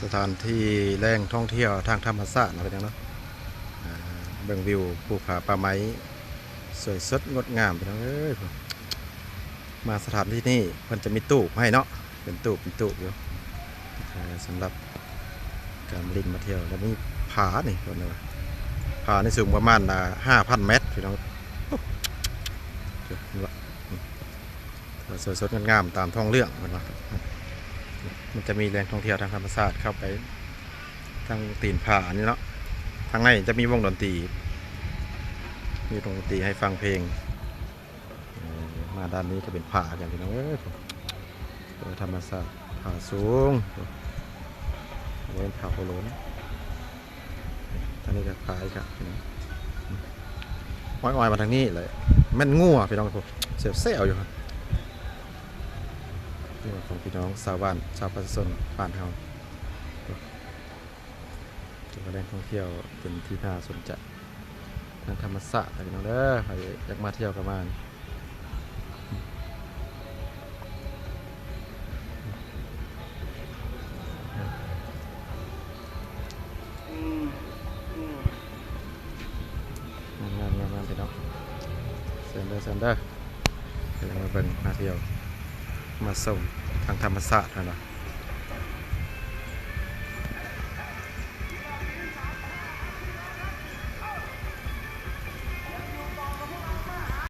สถานที่แหล่งท่องเที่ยวทางธรรมชาติเป็นยังเนาะเบิ่งวิวภูผาป่าไม้สวยสดงดงามไปทั้งมาสถานที่นี่มันจะมีตู้ให้เนาะเป็นตู้อยู่สำหรับการลินมาเที่ยวแล้วมีผานี่คนนึงผาในสูงประมาณ5,000 เมตรพี่น้องสวยสดงดงามตามท้องเรื่องมันจะมีแหล่งท่องเที่ยวทางธรรมชาติเข้าไปทางตีนผานี่เนาะทางในจะมีวงดนตรีมีวงดนตรีให้ฟังเพลงมาด้านนี้จะเป็นผากันพี่น้องธรรมชาติผาสูงเป็นผาโคโลนทางนี้ก็ผาอีกครับพี่น้องอ้อยมาทางนี้เลยแม่นงัวพี่น้องผมเสียวเสียวอยู่ครับนี่ของพี่น้องชาวบ้านชาวประชาชนบ้านเขาจุดแหล่งท่องเที่ยวเป็นที่น่าสนใจทางธรรมศาสตร์พี่น้องเด้อใครอยากมาเที่ยวกันมางานพี่น้องเซ็นเดอร์เดี๋ยวมาเบิ่งมาเที่ยวมาส่งทางธรรมศาสตร์นะ